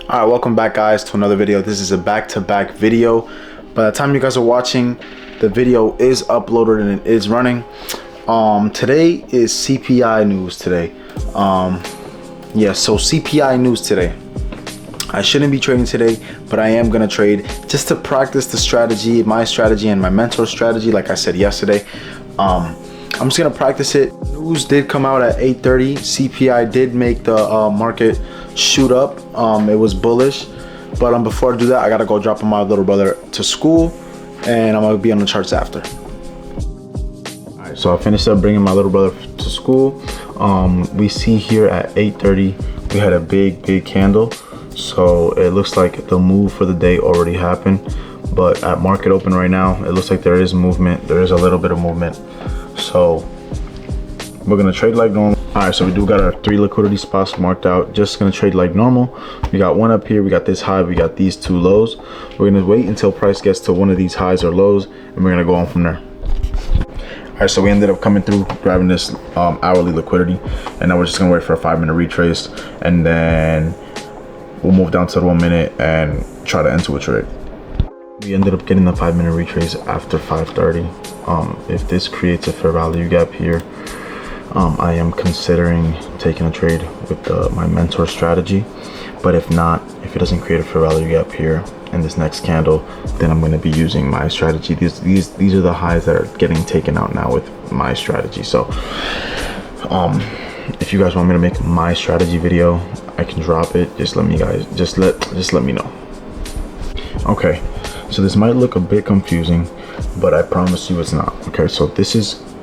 All right, welcome back guys to another video. This is a back-to-back video. By the time you guys are watching, the video is uploaded and it is running. Today is CPI news today. So CPI news today. I shouldn't be trading today, but I am gonna trade just to practice the strategy, my strategy and my mentor strategy, like I said yesterday. I'm just gonna practice it. News did come out at 8:30. CPI did make the market shoot up. It was bullish, but before I do that, I gotta go drop my little brother to school, and I'm gonna be on the charts after. All right, so I finished up bringing my little brother to school. We see here at 8:30 we had a big candle, so it looks like the move for the day already happened. But at market open right now, it looks like there is movement. There is a little bit of movement, so we're gonna trade like normal. All right, so we do got our 3 liquidity spots marked out. Just gonna trade like normal. We got one up here, we got this high, we got these 2 lows. We're gonna wait until price gets to one of these highs or lows, and we're gonna go on from there. All right, so we ended up coming through, grabbing this hourly liquidity, and now we're just gonna wait for a 5-minute retrace, and then we'll move down to the 1 minute and try to enter a trade. We ended up getting the 5-minute retrace after 5:30. If this creates a fair value gap here, I am considering taking a trade with my mentor strategy. But if not, if it doesn't create a fair value gap here in this next candle, then I'm going to be using my strategy. These are the highs that are getting taken out now with my strategy. So if you guys want me to make my strategy video, I can drop it. Just let me know. Okay, so this might look a bit confusing, but I promise you it's not. Okay, so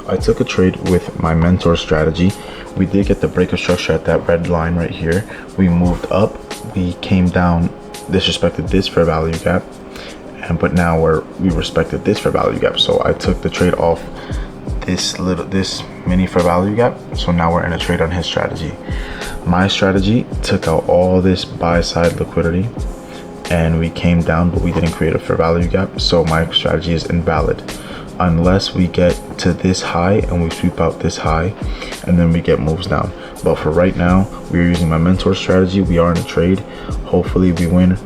I took a trade with my mentor strategy. We did get the break of structure at that red line right here. We moved up, we came down, disrespected this fair value gap, but now we respected this fair value gap. So I took the trade off this mini fair value gap. So now we're in a trade on his strategy. My strategy took out all this buy side liquidity, and we came down, but we didn't create a fair value gap. So my strategy is invalid unless we get to this high and we sweep out this high, and then we get moves down. But for right now, we're using my mentor strategy. We are in a trade. Hopefully we win,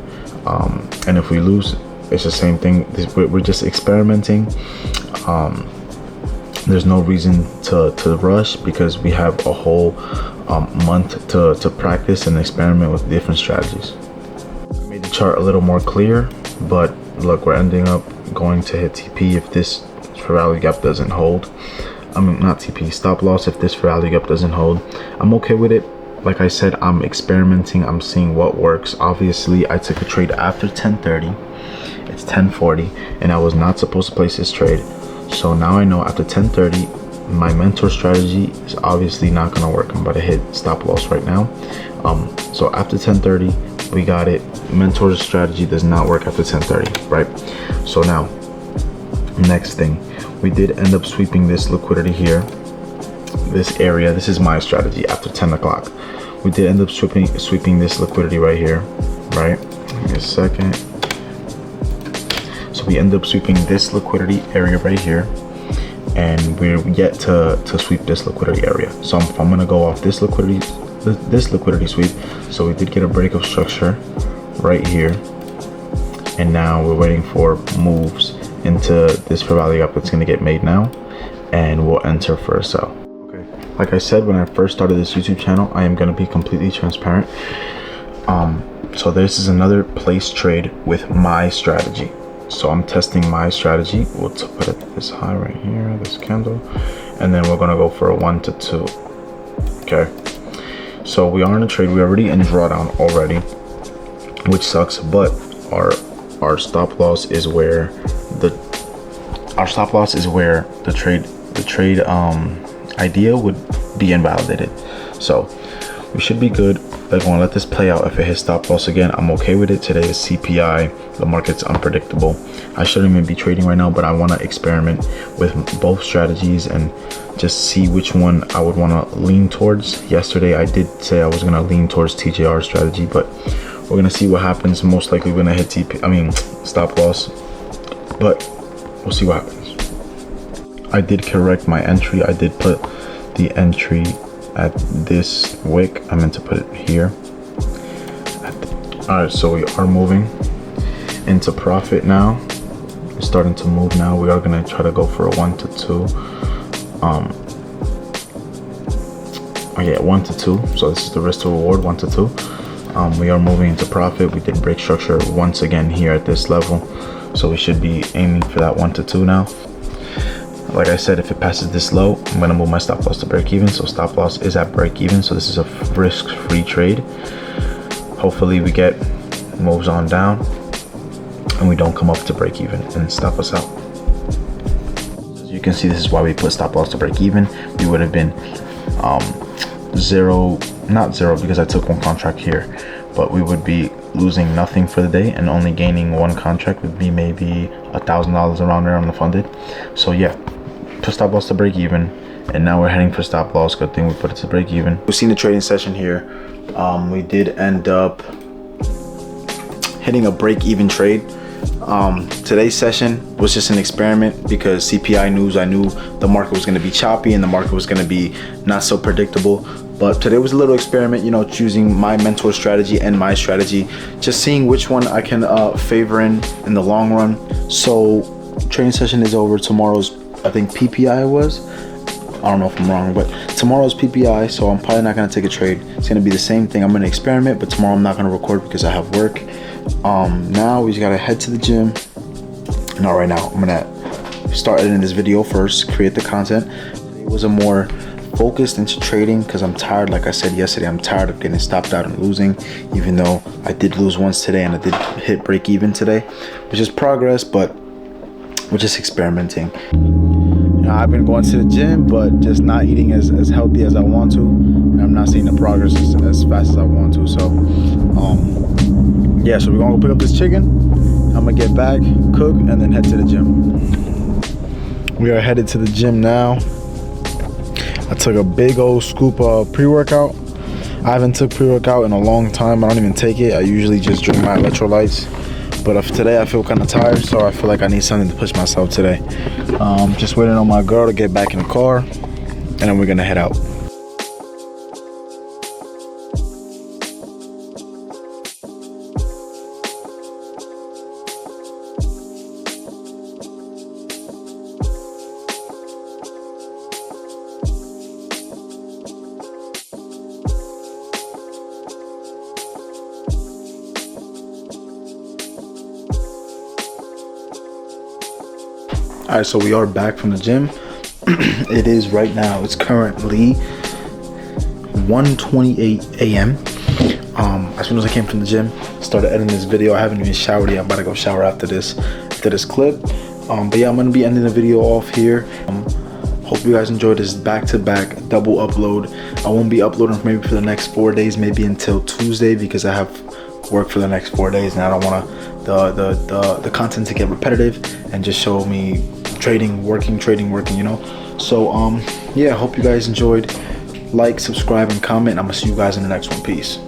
and if we lose, it's the same thing. We're just experimenting. There's no reason to rush, because we have a whole month to practice and experiment with different strategies. I made the chart a little more clear, but look, we're ending up going to hit TP if this fair value gap doesn't hold. I mean, not TP, stop loss if this fair value gap doesn't hold. I'm okay with it. Like I said, I'm experimenting. I'm seeing what works. Obviously, I took a trade after 10:30. It's 10:40, and I was not supposed to place this trade. So now I know after 10:30, my mentor strategy is obviously not gonna work. I'm about to hit stop loss right now. So after 10:30, we got it. Mentor strategy does not work after 10:30, right? So now, next thing, we did end up sweeping this liquidity here, this area. This is my strategy after 10 o'clock. We did end up sweeping this liquidity right here, right? Give me a second. So we end up sweeping this liquidity area right here, and we're yet to sweep this liquidity area. So I'm gonna go off this liquidity sweep. So we did get a break of structure right here, and now we're waiting for moves into this fair value gap that's going to get made now, and we'll enter for a sell. Okay, like I said when I first started this YouTube channel, I am going to be completely transparent. So this is another place trade with my strategy. So I'm testing my strategy. We'll put it this high right here, this candle, and then we're going to go for a 1 to 2. Okay, so we are in a trade. We're already in drawdown already, which sucks, but our stop loss is where the trade idea would be invalidated. So we should be good. They're going to let this play out. If it hits stop loss again, I'm okay with it. Today is CPI. The market's unpredictable. I shouldn't even be trading right now, but I want to experiment with both strategies and just see which one I would want to lean towards. Yesterday I did say I was going to lean towards TJR strategy, but we're going to see what happens. Most likely we're going to hit stop loss, but we'll see what happens. I did correct my entry. I did put the entry at this wick. I meant to put it here All right, so we are moving into profit now. It's starting to move now. We are gonna try to go for a 1 to 2. Yeah, 1 to 2. So this is the risk to reward, 1 to 2. We are moving into profit. We did break structure once again here at this level, so we should be aiming for that 1 to 2 now. Like I said, if it passes this low, I'm gonna move my stop loss to break even. So stop loss is at break even, so this is a risk-free trade. Hopefully we get moves on down and we don't come up to break even and stop us out. As you can see, this is why we put stop loss to break even. We would have been zero, not zero because I took one contract here, but we would be losing nothing for the day and only gaining one contract would be maybe $1,000 around there on the funded. So yeah, put stop loss to break even, and now we're heading for stop loss. Good thing we put it to break even. We've seen the trading session here. We did end up hitting a break even trade. Today's session was just an experiment because CPI news, I knew the market was going to be choppy and the market was going to be not so predictable. But today was a little experiment, you know, choosing my mentor strategy and my strategy, just seeing which one I can favor in the long run. So trading session is over. Tomorrow's, I think PPI was, I don't know if I'm wrong, but tomorrow's PPI, so I'm probably not going to take a trade. It's going to be the same thing. I'm going to experiment, but tomorrow I'm not going to record because I have work. Now we just got to head to the gym. Not right now. I'm going to start editing this video first, create the content. It was a more focused into trading because I'm tired. Like I said yesterday, I'm tired of getting stopped out and losing, even though I did lose once today and I did hit break even today, which is progress, but we're just experimenting. You know, I've been going to the gym, but just not eating as healthy as I want to, and I'm not seeing the progress as fast as I want to. So yeah, so we're gonna go pick up this chicken. I'm gonna get back, cook, and then head to the gym. We are headed to the gym now. I took a big old scoop of pre-workout. I haven't took pre-workout in a long time. I don't even take it. I usually just drink my electrolytes. But today I feel kind of tired, so I feel like I need something to push myself today. Just waiting on my girl to get back in the car, and then we're gonna head out. All right, so we are back from the gym. It is right now, it's currently 1:28 a.m. As soon as I came from the gym, started editing this video. I haven't even showered yet. I'm about to go shower after this clip. But yeah, I'm gonna be ending the video off here. Hope you guys enjoyed this back-to-back double upload. I won't be uploading maybe for the next 4 days, maybe until Tuesday, because I have work for the next 4 days, and I don't want the content to get repetitive and just show me trading, working, you know. So yeah, hope you guys enjoyed. Like, subscribe, and comment. I'm gonna see you guys in the next one. Peace.